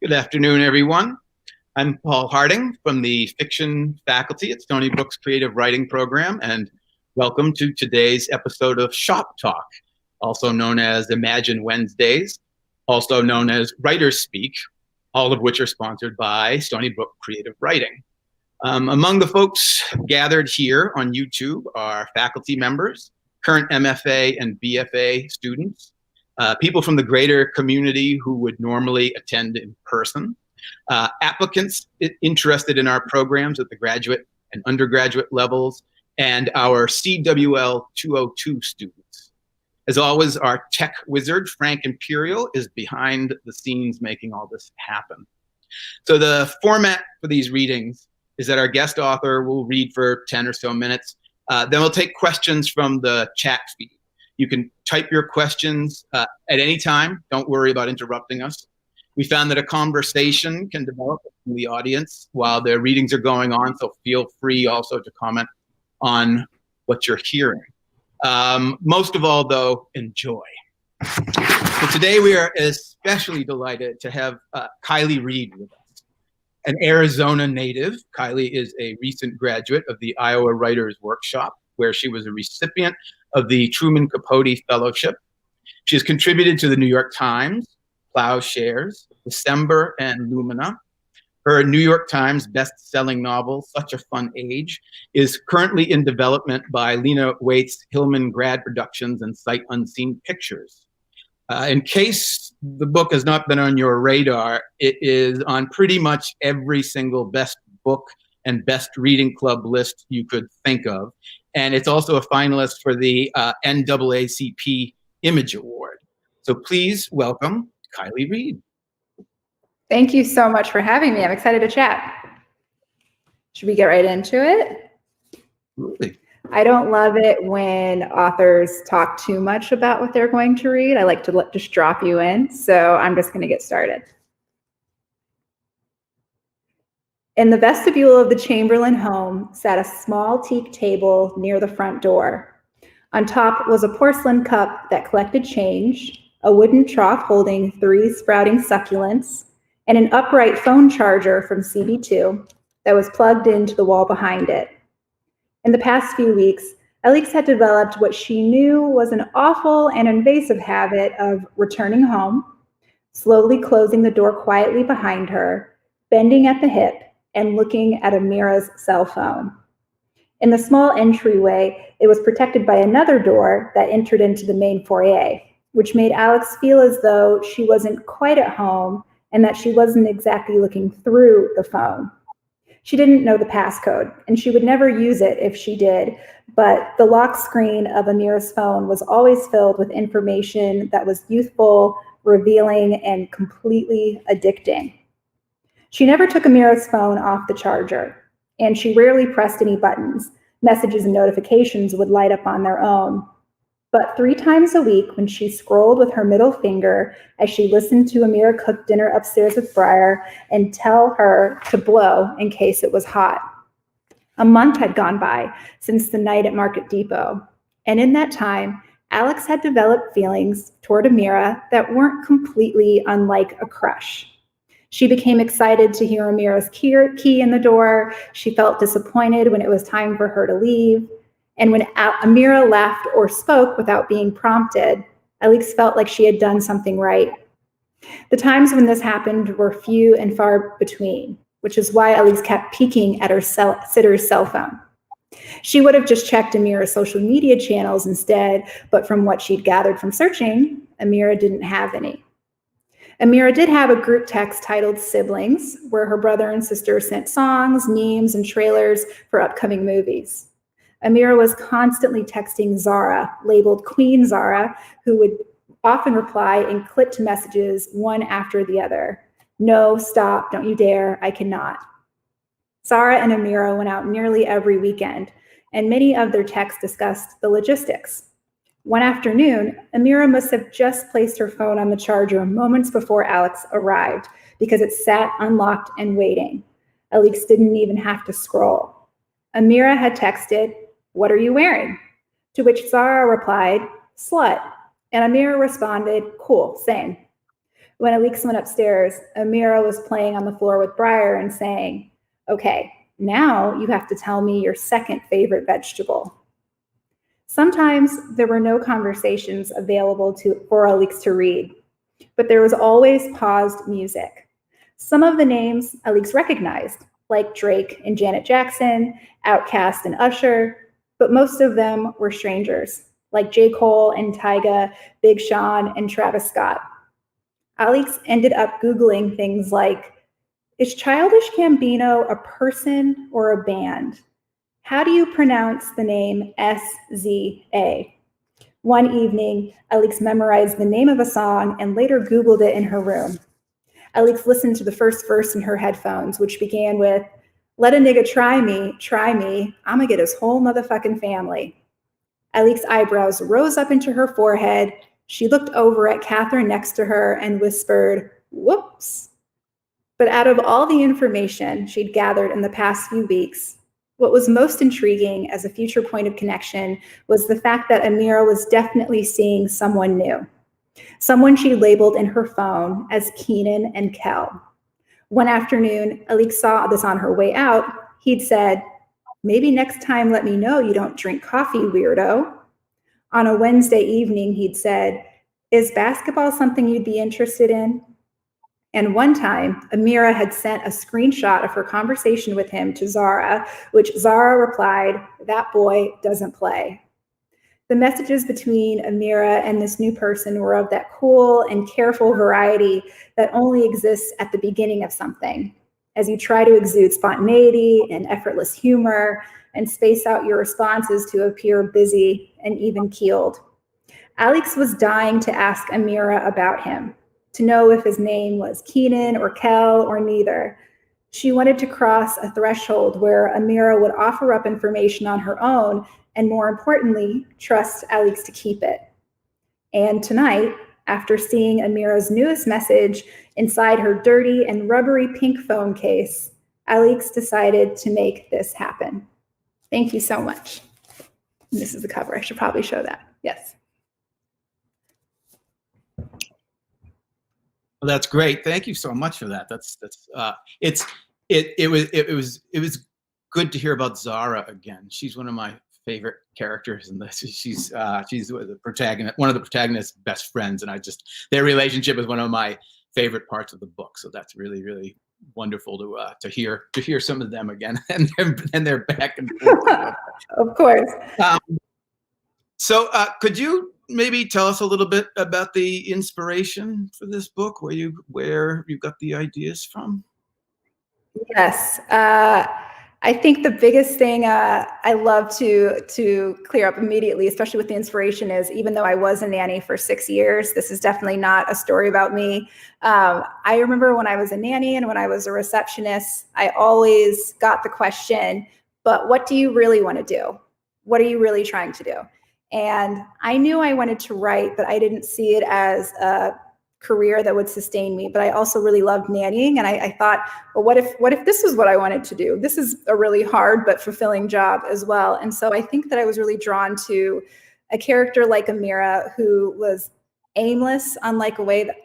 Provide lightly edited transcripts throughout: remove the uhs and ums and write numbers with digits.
Good afternoon, everyone. I'm Paul Harding from the fiction faculty at Stony Brook's creative writing program, and welcome to today's episode of Shop Talk, also known as Imagine Wednesdays, also known as Writers Speak, all of which are sponsored by Stony Brook Creative Writing. Among the folks gathered here on YouTube are faculty members, current MFA and BFA students, people from the greater community who would normally attend in person, applicants interested in our programs at the graduate and undergraduate levels, and our CWL 202 students. As always, our tech wizard, Frank Imperial, is behind the scenes making all this happen. So the format for these readings is that our guest author will read for 10 or so minutes. Then we'll take questions from the chat feed. You can type your questions at any time. Don't worry about interrupting us. We found that a conversation can develop in the audience while the readings are going on, so feel free also to comment on what you're hearing. Most of all, though, enjoy. So today we are especially delighted to have Kiley Reid with us. An Arizona native, Kiley is a recent graduate of the Iowa Writers Workshop, where she was a recipient of the Truman Capote Fellowship. She has contributed to the New York Times, Plowshares, December, and Lumina. Her New York Times best-selling novel, Such a Fun Age, is currently in development by Lena Waitz's Hillman Grad Productions and Sight Unseen Pictures. In case the book has not been on your radar, it is on pretty much every single best book and best reading club list you could think of. And it's also a finalist for the NAACP Image Award. So please welcome Kiley Reid. Thank you so much for having me. I'm excited to chat. Should we get right into it? Absolutely. I don't love it when authors talk too much about what they're going to read. I like to just drop you in. So I'm just going to get started. In the vestibule of the Chamberlain home sat a small teak table near the front door. On top was a porcelain cup that collected change, a wooden trough holding 3 sprouting succulents, and an upright phone charger from CB2 that was plugged into the wall behind it. In the past few weeks, Alix had developed what she knew was an awful and invasive habit of returning home, slowly closing the door quietly behind her, bending at the hip, and looking at Amira's cell phone. In the small entryway, it was protected by another door that entered into the main foyer, which made Alix feel as though she wasn't quite at home and that she wasn't exactly looking through the phone. She didn't know the passcode, and she would never use it if she did, but the lock screen of Amira's phone was always filled with information that was youthful, revealing, and completely addicting. She never took Amira's phone off the charger, and she rarely pressed any buttons. Messages and notifications would light up on their own. But 3 times a week, when she scrolled with her middle finger as she listened to Amira cook dinner upstairs with Briar and tell her to blow in case it was hot. A month had gone by since the night at Market Depot, and in that time, Alix had developed feelings toward Amira that weren't completely unlike a crush. She became excited to hear Amira's key in the door. She felt disappointed when it was time for her to leave. And when Amira laughed or spoke without being prompted, Alix felt like she had done something right. The times when this happened were few and far between, which is why Alix kept peeking at her sitter's cell phone. She would have just checked Amira's social media channels instead, but from what she'd gathered from searching, Amira didn't have any. Amira did have a group text titled Siblings, where her brother and sister sent songs, memes, and trailers for upcoming movies. Amira was constantly texting Zara, labeled Queen Zara, who would often reply in clipped messages one after the other. No, stop, don't you dare, I cannot. Zara and Amira went out nearly every weekend, and many of their texts discussed the logistics. One afternoon, Amira must have just placed her phone on the charger moments before Alix arrived because it sat unlocked and waiting. Alix didn't even have to scroll. Amira had texted, "What are you wearing?" To which Zara replied, "Slut." And Amira responded, "Cool, same." When Alix went upstairs, Amira was playing on the floor with Briar and saying, "Okay, now you have to tell me your second favorite vegetable." Sometimes there were no conversations available for Alix to read, but there was always paused music. Some of the names Alix recognized, like Drake and Janet Jackson, Outkast and Usher, but most of them were strangers, like J. Cole and Tyga, Big Sean and Travis Scott. Alix ended up Googling things like, is Childish Gambino a person or a band? How do you pronounce the name SZA? One evening, Alix memorized the name of a song and later Googled it in her room. Alix listened to the first verse in her headphones, which began with, "Let a nigga try me, I'ma get his whole motherfucking family." Alix's eyebrows rose up into her forehead. She looked over at Catherine next to her and whispered, "Whoops." But out of all the information she'd gathered in the past few weeks, what was most intriguing as a future point of connection was the fact that Amira was definitely seeing someone new, someone she labeled in her phone as Keenan and Kel. One afternoon, Alix saw this on her way out. He'd said, "Maybe next time let me know you don't drink coffee, weirdo." On a Wednesday evening, he'd said, "Is basketball something you'd be interested in?" And one time, Amira had sent a screenshot of her conversation with him to Zara, which Zara replied, "That boy doesn't play." The messages between Amira and this new person were of that cool and careful variety that only exists at the beginning of something, as you try to exude spontaneity and effortless humor and space out your responses to appear busy and even-keeled. Alix was dying to ask Amira about him, to know if his name was Keenan or Kel or neither. She wanted to cross a threshold where Amira would offer up information on her own and, more importantly, trust Alix to keep it. And tonight, after seeing Amira's newest message inside her dirty and rubbery pink phone case, Alix decided to make this happen. Thank you so much. And this is the cover. I should probably show that. Yes. Well, that's great. Thank you so much for that. It was good to hear about Zara again. She's one of my favorite characters in this. She's the protagonist, one of the protagonist's best friends, and their relationship is one of my favorite parts of the book. So that's really, really wonderful to hear some of them again, and they're back and forth. Of course. So could you maybe tell us a little bit about the inspiration for this book, where you got the ideas from? Yes. I think the biggest thing I love to clear up immediately, especially with the inspiration, is even though I was a nanny for 6 years, this is definitely not a story about me. I remember when I was a nanny and when I was a receptionist, I always got the question, but what do you really want to do? What are you really trying to do? And I knew I wanted to write, but I didn't see it as a career that would sustain me. But I also really loved nannying. And I thought, well, what if this is what I wanted to do? This is a really hard but fulfilling job as well. And so I think that I was really drawn to a character like Amira, who was aimless, unlike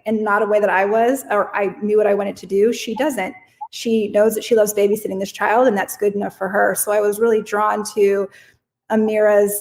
not a way that I was, or I knew what I wanted to do. She doesn't. She knows that she loves babysitting this child, and that's good enough for her. So I was really drawn to Amira's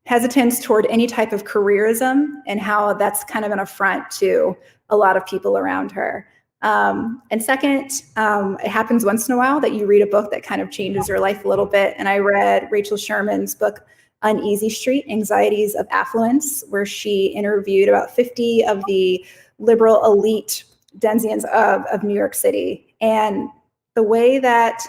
hesitance toward any type of careerism and how that's kind of an affront to a lot of people around her. And second, it happens once in a while that you read a book that kind of changes your life a little bit. And I read Rachel Sherman's book, Uneasy Street, Anxieties of Affluence, where she interviewed about 50 of the liberal elite denizens of New York City. And the way that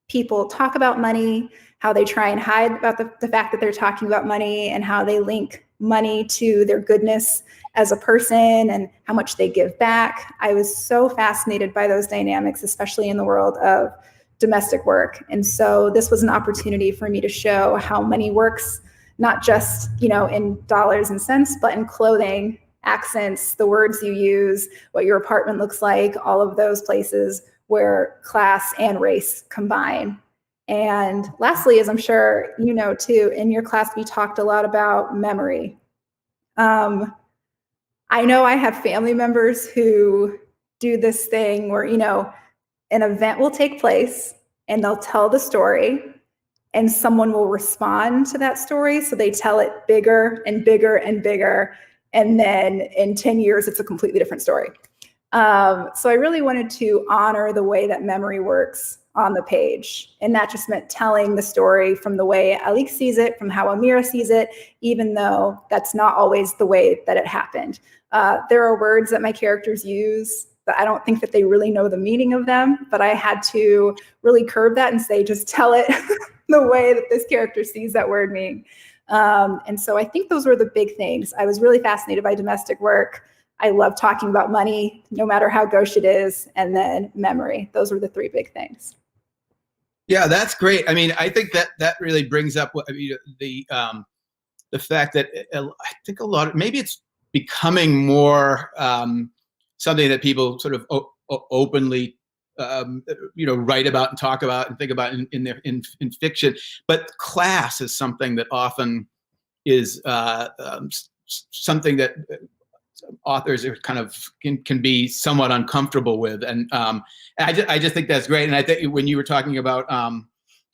people talk about money, how they try and hide about the fact that they're talking about money, and how they link money to their goodness as a person and how much they give back. I was so fascinated by those dynamics, especially in the world of domestic work. And so this was an opportunity for me to show how money works, not just, in dollars and cents, but in clothing, accents, the words you use, what your apartment looks like, all of those places where class and race combine. And lastly, as I'm sure you know too, in your class, we talked a lot about memory. I know I have family members who do this thing where, an event will take place and they'll tell the story and someone will respond to that story. So they tell it bigger and bigger and bigger. And then in 10 years, it's a completely different story. So I really wanted to honor the way that memory works on the page. And that just meant telling the story from the way Alik sees it, from how Amira sees it, even though that's not always the way that it happened. There are words that my characters use that I don't think that they really know the meaning of them, but I had to really curb that and say, just tell it the way that this character sees that word meaning. And so I think those were the big things. I was really fascinated by domestic work. I love talking about money, no matter how gauche it is, and then memory. Those were the three big things. Yeah, that's great. I mean, I think that really brings up the fact that I think maybe it's becoming more something that people sort of openly write about and talk about and think about in fiction. But class is something that often is something that authors are kind of can be somewhat uncomfortable with, and I just think that's great. And I think when you were talking about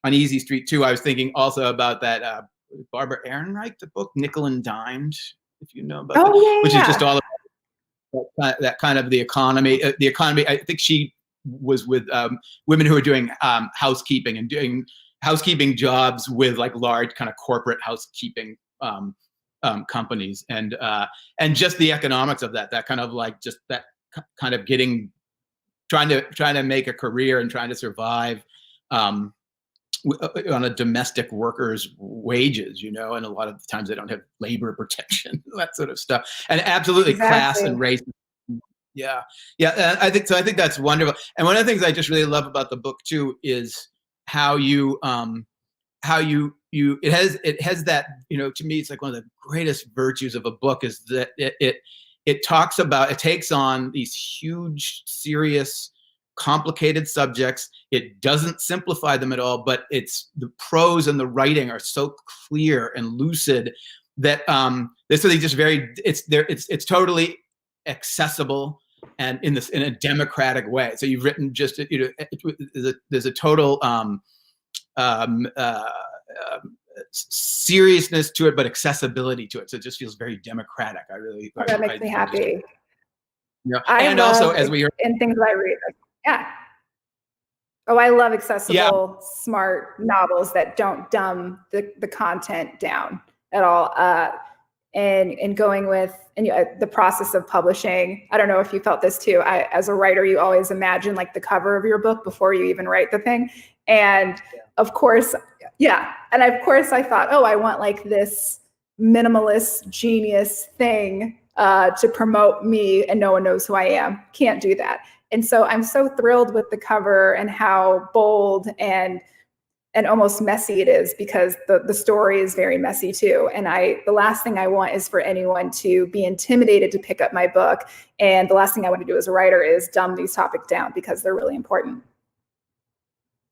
Uneasy Street too, I was thinking also about that Barbara Ehrenreich, the book Nickel and Dimed, if you know about that, which is just all about that kind of the economy. The economy. I think she was with women who are doing housekeeping and doing housekeeping jobs with like large kind of corporate housekeeping companies, and just the economics of that kind of like just that kind of trying to make a career and trying to survive on a domestic worker's wages, and a lot of the times they don't have labor protection, that sort of stuff, and absolutely class and race. Yeah. I think so. I think that's wonderful. And one of the things I just really love about the book too is how you it has that, to me, it's like one of the greatest virtues of a book is that it takes on these huge, serious, complicated subjects. It doesn't simplify them at all, but the prose and the writing are so clear and lucid that this is just it's totally accessible and in a democratic way. So you've written just there's a total seriousness to it, but accessibility to it. So it just feels very democratic. That makes me happy. And also, as we heard in things I read, I love accessible, smart novels that don't dumb the content down at all. And going with the process of publishing. I don't know if you felt this too. As a writer, you always imagine like the cover of your book before you even write the thing. And of course, and of course I thought, I want like this minimalist genius thing to promote me and no one knows who I am. Can't do that. And so I'm so thrilled with the cover and how bold and almost messy it is, because the story is very messy too. And the last thing I want is for anyone to be intimidated to pick up my book. And the last thing I want to do as a writer is dumb these topics down, because they're really important.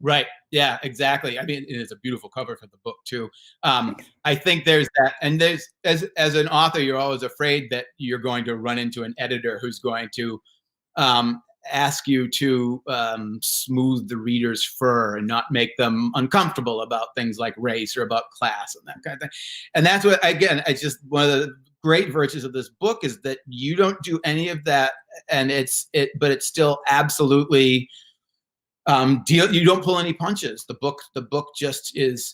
Right. Yeah, exactly. I mean, it's a beautiful cover for the book too. I think there's that, and there's as an author, you're always afraid that you're going to run into an editor who's going to ask you to smooth the reader's fur and not make them uncomfortable about things like race or about class and that kind of thing. And that's what, again, it's just one of the great virtues of this book is that you don't do any of that, and but it's still absolutely you don't pull any punches. The book just is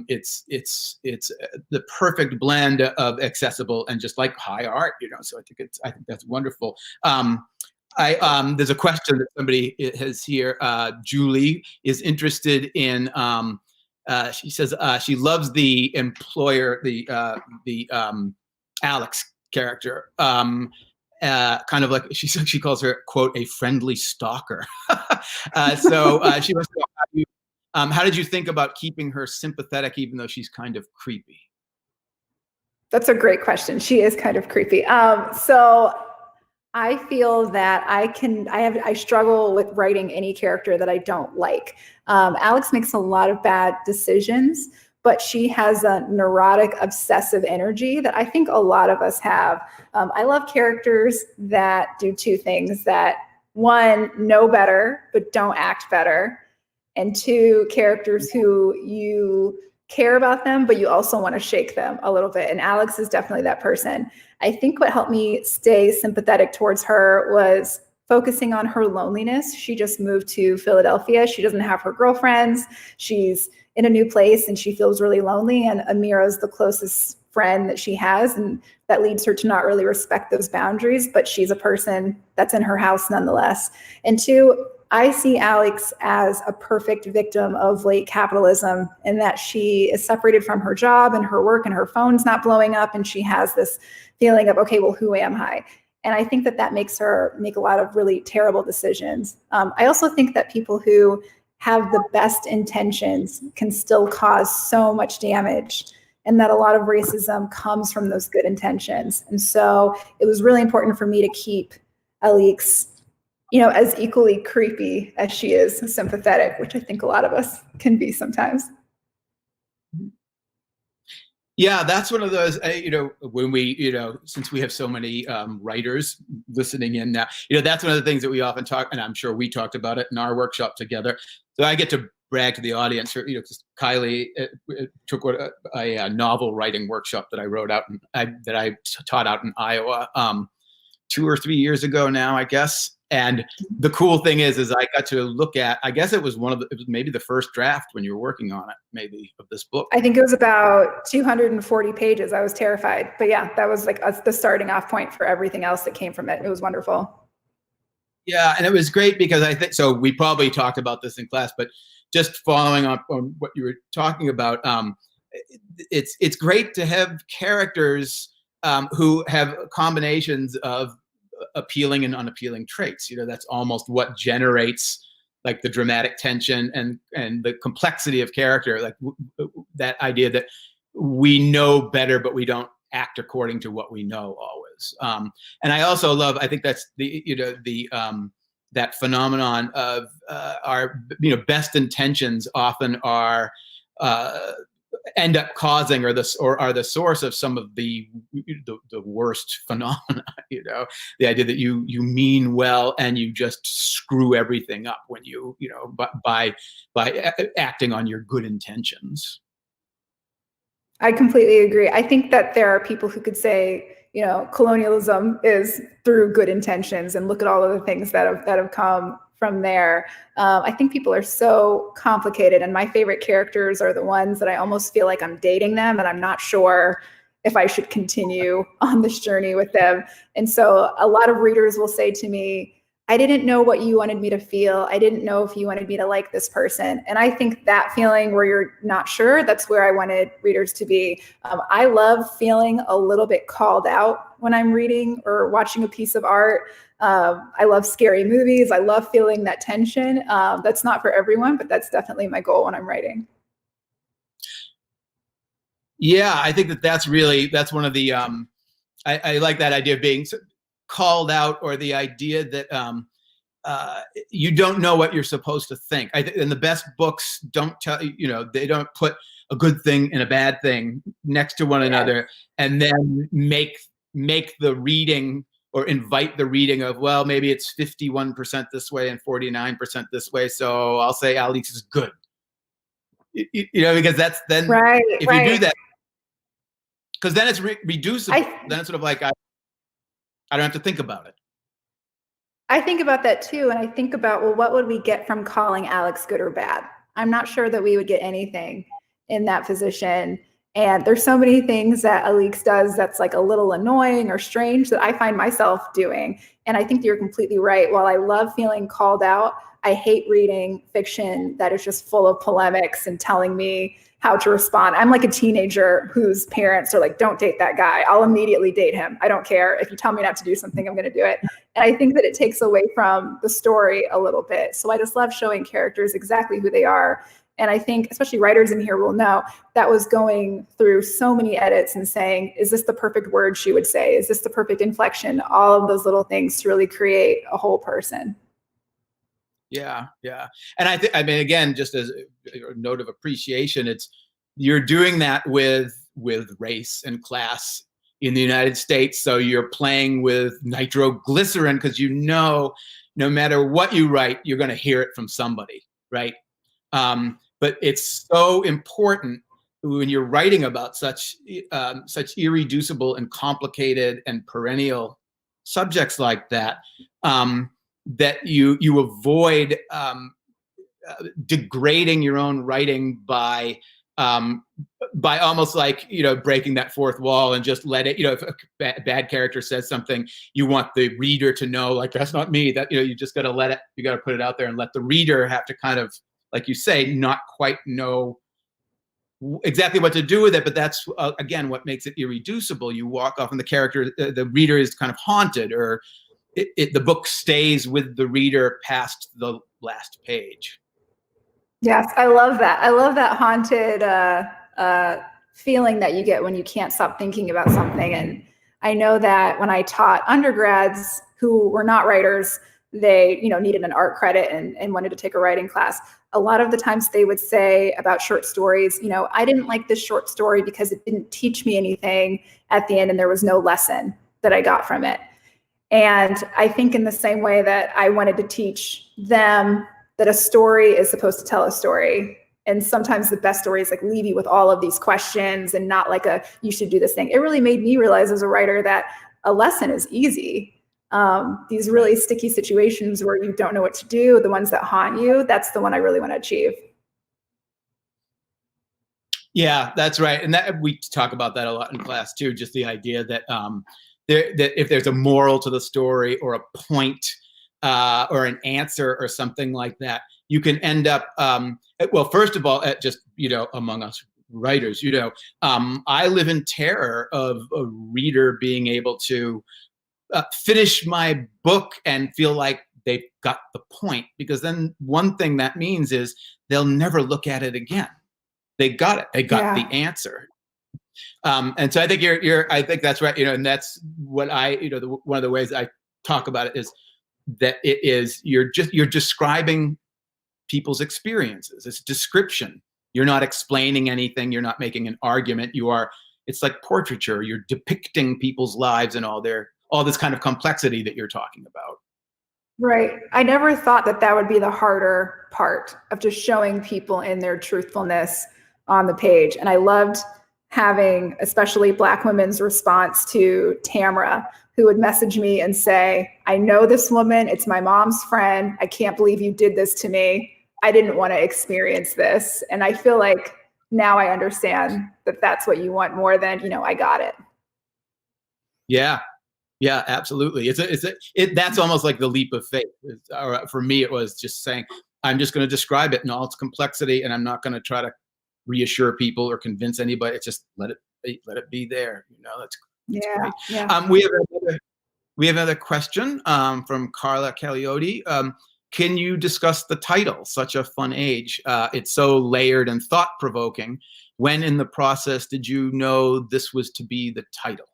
it's the perfect blend of accessible and just like high art, so I think that's wonderful. There's a question that somebody has here. Julie is interested in she says she loves the employer, the Alex character, kind of like she calls her, quote, a friendly stalker. So she wants to know how did you think about keeping her sympathetic even though she's kind of creepy? That's a great question. She is kind of creepy. So I feel that I struggle with writing any character that I don't like. Alex makes a lot of bad decisions, but she has a neurotic, obsessive energy that I think a lot of us have. I love characters that do two things: that one, know better, but don't act better. And two, characters who you care about them, but you also want to shake them a little bit. And Alex is definitely that person. I think what helped me stay sympathetic towards her was focusing on her loneliness. She just moved to Philadelphia. She doesn't have her girlfriends. She's in a new place and she feels really lonely. And Amira's the closest friend that she has. And that leads her to not really respect those boundaries, but she's a person that's in her house nonetheless. And two, I see Alex as a perfect victim of late capitalism, in that she is separated from her job and her work and her phone's not blowing up. And she has this feeling of, okay, well, who am I? And I think that that makes her make a lot of really terrible decisions. I also think that people who have the best intentions can still cause so much damage, and that a lot of racism comes from those good intentions. And so it was really important for me to keep Alex, as equally creepy as she is sympathetic, which I think a lot of us can be sometimes. Yeah, that's one of those, when we, since we have so many writers listening in now, that's one of the things that we often talk, and I'm sure we talked about it in our workshop together. So I get to brag to the audience, because Kiley took a novel writing workshop that I wrote out, that I taught out in Iowa 2 or 3 years ago now, I guess. And the cool thing is I got to look at, I guess it was maybe the first draft when you were working on it, maybe, of this book. I think it was about 240 pages. I was terrified. But yeah, that was like the starting off point for everything else that came from it. It was wonderful. Yeah, and it was great because I think, so we probably talked about this in class, but just following up on what you were talking about, it's great to have characters who have combinations of appealing and unappealing traits. That's almost what generates like the dramatic tension and the complexity of character, like that idea that we know better but we don't act according to what we know always. And I also love, I think that's that phenomenon of our best intentions often are end up causing or are the source of some of the worst phenomena. The idea that you mean well and you just screw everything up when by acting on your good intentions. I completely agree. I think that there are people who could say, colonialism is through good intentions, and look at all of the things that have come from there. I think people are so complicated, and my favorite characters are the ones that I almost feel like I'm dating them and I'm not sure if I should continue on this journey with them. And so a lot of readers will say to me, I didn't know what you wanted me to feel. I didn't know if you wanted me to like this person. And I think that feeling where you're not sure, that's where I wanted readers to be. I love feeling a little bit called out when I'm reading or watching a piece of art. I love scary movies. I love feeling that tension. That's not for everyone, but that's definitely my goal when I'm writing. Yeah, I think that's one of the, I like that idea of being called out, or the idea that you don't know what you're supposed to think. And the best books don't tell, they don't put a good thing and a bad thing next to one another and then make the reading or invite the reading of, well, maybe it's 51% this way and 49% this way, so I'll say Alex is good. Because that's then, if you do that, because then it's reducible. Then it's sort of like, I don't have to think about it. I think about that too. And I think about, well, what would we get from calling Alex good or bad? I'm not sure that we would get anything in that position. And there's so many things that Alex does that's like a little annoying or strange that I find myself doing. And I think you're completely right. While I love feeling called out, I hate reading fiction that is just full of polemics and telling me how to respond. I'm like a teenager whose parents are like, don't date that guy. I'll immediately date him. I don't care. If you tell me not to do something, I'm going to do it. And I think that it takes away from the story a little bit. So I just love showing characters exactly who they are. And I think, especially writers in here will know, that was going through so many edits and saying, is this the perfect word she would say? Is this the perfect inflection? All of those little things to really create a whole person. Yeah. And I mean, again, just as a note of appreciation, it's you're doing that with race and class in the United States. So you're playing with nitroglycerin because no matter what you write, you're going to hear it from somebody, right? But it's so important when you're writing about such irreducible and complicated and perennial subjects like that, that you avoid degrading your own writing by almost like, breaking that fourth wall and just let it, if a bad character says something, you want the reader to know, like, that's not me, that, you just got to let it, you got to put it out there and let the reader have to kind of, like you say, not quite know exactly what to do with it. But that's, again, what makes it irreducible. You walk off and the character, the reader is kind of haunted, or the book stays with the reader past the last page. Yes, I love that. I love that haunted feeling that you get when you can't stop thinking about something. And I know that when I taught undergrads who were not writers, they needed an art credit and wanted to take a writing class. A lot of the times they would say about short stories, I didn't like this short story because it didn't teach me anything at the end and there was no lesson that I got from it. And I think in the same way that I wanted to teach them that a story is supposed to tell a story. And sometimes the best stories like leave you with all of these questions and not like you should do this thing. It really made me realize as a writer that a lesson is easy. These really sticky situations where you don't know what to do, the ones that haunt you, that's the one I really want to achieve. Yeah, that's right. And that we talk about that a lot in class too, just the idea that that if there's a moral to the story or a point or an answer or something like that, you can end up, well, first of all, just, among us writers, I live in terror of a reader being able to finish my book and feel like they've got the point, because then one thing that means is they'll never look at it again. They got it. They got the answer. And so I think I think that's right. And that's what one of the ways I talk about it is that it is, you're describing people's experiences. It's description. You're not explaining anything. You're not making an argument. It's like portraiture. You're depicting people's lives and all this kind of complexity that you're talking about. Right. I never thought that would be the harder part of just showing people in their truthfulness on the page. And I loved having especially Black women's response to Tamara, who would message me and say, I know this woman, it's my mom's friend. I can't believe you did this to me. I didn't want to experience this. And I feel like now I understand that that's what you want more than, I got it. Yeah. Yeah, absolutely. That's almost like the leap of faith. For me, it was just saying, I'm just going to describe it in all its complexity, and I'm not going to try to reassure people or convince anybody. It's just let it be there. That's great. Yeah. We have another question from Carla Caglioti. Can you discuss the title, Such a Fun Age? It's so layered and thought-provoking. When in the process did you know this was to be the title?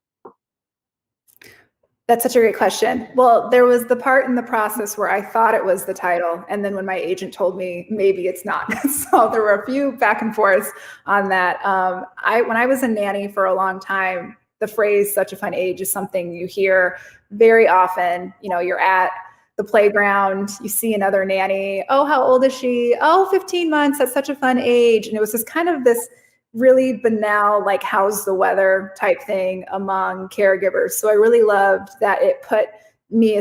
That's such a great question. Well, there was the part in the process where I thought it was the title, and then when my agent told me maybe it's not. So there were a few back and forths on that. When I was a nanny for a long time, the phrase "such a fun age" is something you hear very often. You're at the playground, you see another nanny. Oh, how old is she? Oh, 15 months. That's such a fun age. And it was just kind of this really banal, like, how's the weather type thing among caregivers. So I really loved that it put me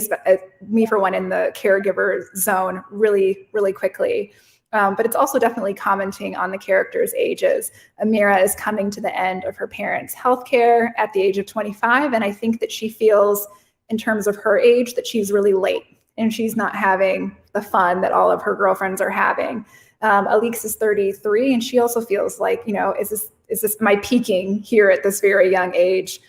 for one in the caregiver zone really, really quickly. But it's also definitely commenting on the characters' ages. Amira is coming to the end of her parents' healthcare at the age of 25. And I think that she feels, in terms of her age, that she's really late and she's not having the fun that all of her girlfriends are having. Alix is 33, and she also feels like, is this am I peaking here at this very young age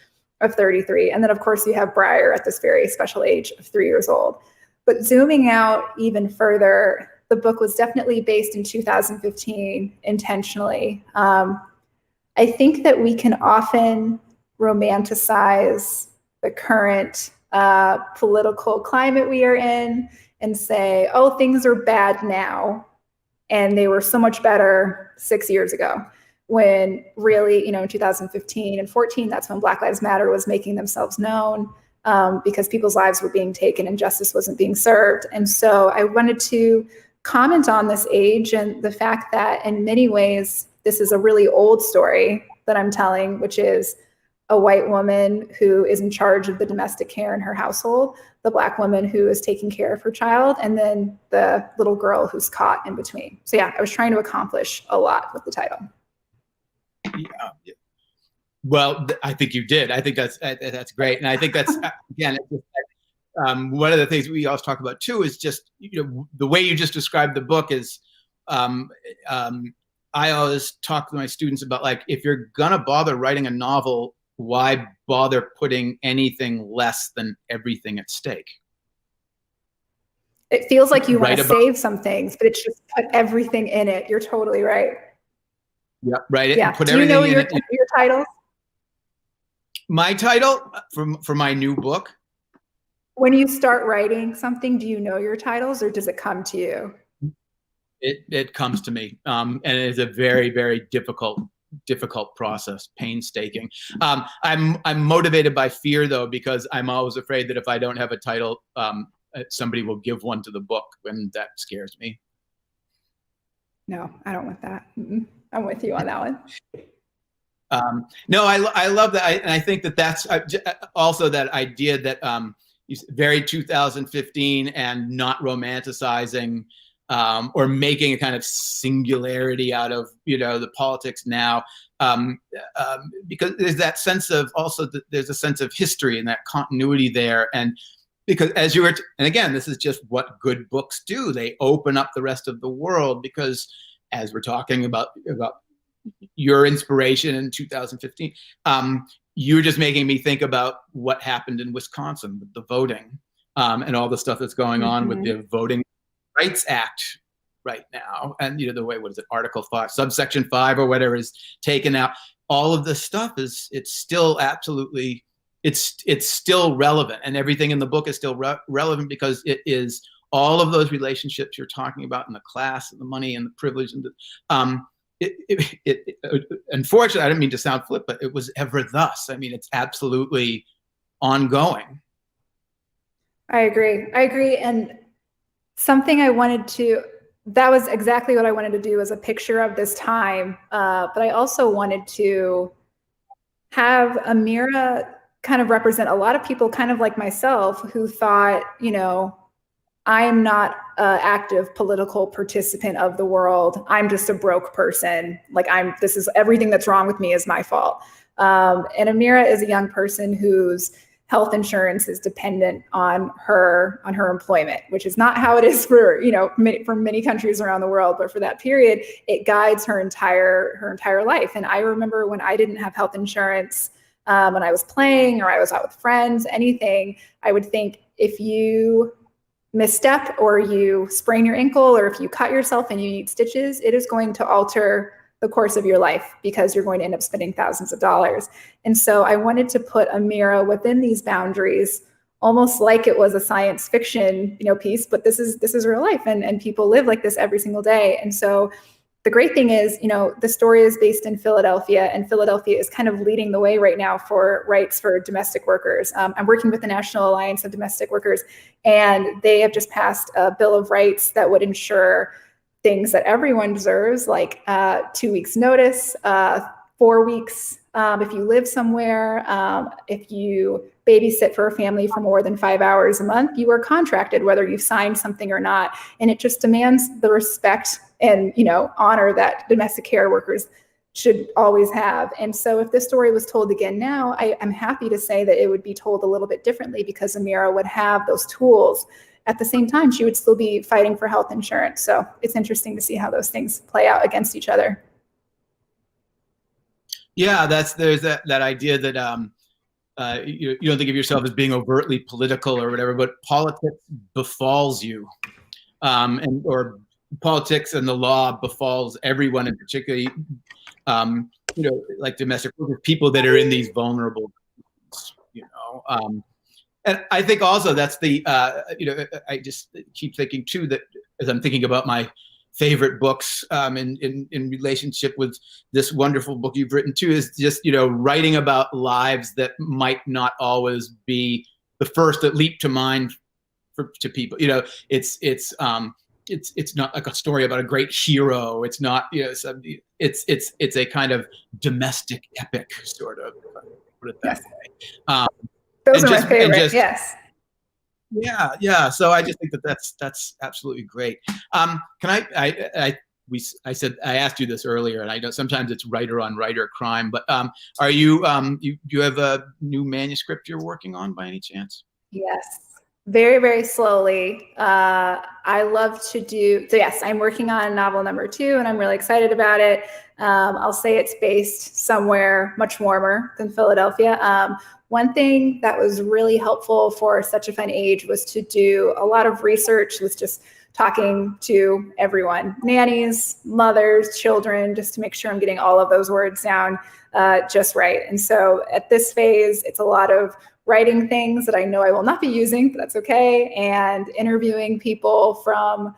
of 33? And then of course you have Briar at this very special age of 3 years old. But zooming out even further, the book was definitely based in 2015 intentionally. I think that we can often romanticize the current political climate we are in and say, oh, things are bad now, and they were so much better 6 years ago. when really, in 2015 and 14, that's when Black Lives Matter was making themselves known, because people's lives were being taken and justice wasn't being served. And so I wanted to comment on this age and the fact that in many ways, this is a really old story that I'm telling, which is a white woman who is in charge of the domestic care in her household, the Black woman who is taking care of her child, and then the little girl who's caught in between. So yeah, I was trying to accomplish a lot with the title. Yeah. Well, I think you did. I think that's great. And I think that's, again, one of the things we always talk about too is just, the way you just described the book is, I always talk to my students about, like, if you're gonna bother writing a novel, why bother putting anything less than everything at stake? It feels like you want to save some things, but it's just put everything in it. You're totally right. Yeah, right. Yeah. Put Do you know your in titles? My title for my new book? When you start writing something, do you know your titles, or does it come to you? It comes to me, and it is a very, very difficult process, painstaking. I'm motivated by fear, though, because I'm always afraid that if I don't have a title, somebody will give one to the book, and that scares me. No, I don't want that. I'm with you on that one. No, I love that. And I think that that's also that idea that very 2015 and not romanticizing or making a kind of singularity out of, the politics now, because there's that sense of also that there's a sense of history and that continuity there. And because as you were, and again, this is just what good books do. They open up the rest of the world, because as we're talking about your inspiration in 2015, you're just making me think about what happened in Wisconsin with the voting, and all the stuff that's going on with the Voting Rights Act right now. And, the way, what is it, Article 5, subsection 5 or whatever is taken out. All of this stuff it's still absolutely, it's still relevant. And everything in the book is still relevant, because it is all of those relationships you're talking about in the class and the money and the privilege. And unfortunately, I didn't mean to sound flip, but it was ever thus. I mean, it's absolutely ongoing. I agree. And something that was exactly what I wanted to do, as a picture of this time. But I also wanted to have Amira kind of represent a lot of people, kind of like myself, who thought, I am not an active political participant of the world. I'm just a broke person. Like, this is everything that's wrong with me is my fault. And Amira is a young person whose health insurance is dependent on her employment, which is not how it is for many countries around the world. But for that period, it guides her entire life. And I remember when I didn't have health insurance, when I was playing or I was out with friends, anything, I would think, if you misstep or you sprain your ankle, or if you cut yourself and you need stitches, it is going to alter the course of your life, because you're going to end up spending thousands of dollars. And so I wanted to put Amira within these boundaries, almost like it was a science fiction, piece, but this is real life, and people live like this every single day. And so the great thing is, the story is based in Philadelphia, and Philadelphia is kind of leading the way right now for rights for domestic workers. I'm working with the National Alliance of Domestic Workers, and they have just passed a Bill of Rights that would ensure things that everyone deserves, like 2 weeks notice, 4 weeks if you live somewhere, if you babysit for a family for more than 5 hours a month, you are contracted, whether you've signed something or not. And it just demands the respect and honor that domestic care workers should always have. And so if this story was told again now, I'm happy to say that it would be told a little bit differently, because Amira would have those tools. At the same time, she would still be fighting for health insurance. So it's interesting to see how those things play out against each other. Yeah, there's that idea that you don't think of yourself as being overtly political or whatever, but politics befalls you, or politics and the law befalls everyone, and particularly, like domestic workers, people that are in these vulnerable groups, and I think also that's the, I just keep thinking too, that as I'm thinking about my favorite books in relationship with this wonderful book you've written too is just, you know, writing about lives that might not always be the first that leap to mind to people. You know, it's not like a story about a great hero. It's not, you know, it's a kind of domestic epic sort of, put it that Yes. way. Those are my favorite. Yes. Yeah. So I just think that that's absolutely great. Can I said I asked you this earlier, and I know sometimes it's writer on writer crime, but are you you have a new manuscript you're working on by any chance? Yes. Very, very slowly. I love to do, so yes, I'm working on novel number 2 and I'm really excited about it. I'll say it's based somewhere much warmer than Philadelphia. One thing that was really helpful for Such a Fun Age was to do a lot of research with just talking to everyone, nannies, mothers, children, just to make sure I'm getting all of those words down just right. And so at this phase, it's a lot of writing things that I know I will not be using, but that's okay, and interviewing people from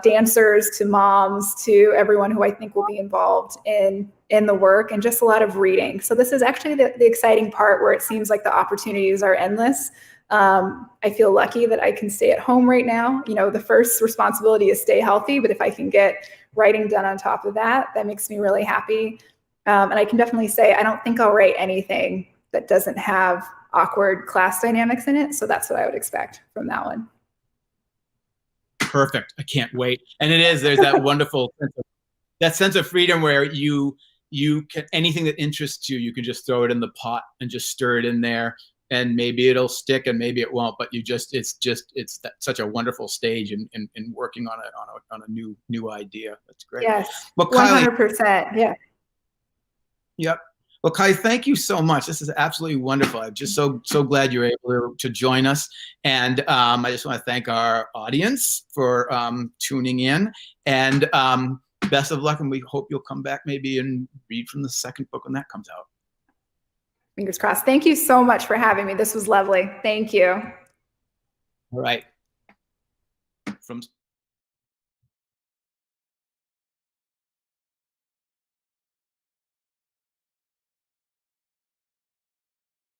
dancers to moms to everyone who I think will be involved in the work, and just a lot of reading. So this is actually the exciting part where it seems like the opportunities are endless. I feel lucky that I can stay at home right now. You know, the first responsibility is stay healthy, but if I can get writing done on top of that, that makes me really happy. And I can definitely say I don't think I'll write anything that doesn't have awkward class dynamics in it. So that's what I would expect from that one. Perfect. I can't wait. And there's that wonderful sense of freedom where you can, anything that interests you, you can just throw it in the pot and just stir it in there, and maybe it'll stick and maybe it won't, but it's such a wonderful stage in working on a new idea. That's great. Yes. Well, 100%. Yeah. Yep. Well, Kai, thank you so much. This is absolutely wonderful. I'm just so glad you're able to join us. And I just want to thank our audience for tuning in. And best of luck. And we hope you'll come back maybe and read from the second book when that comes out. Fingers crossed. Thank you so much for having me. This was lovely. Thank you. All right. From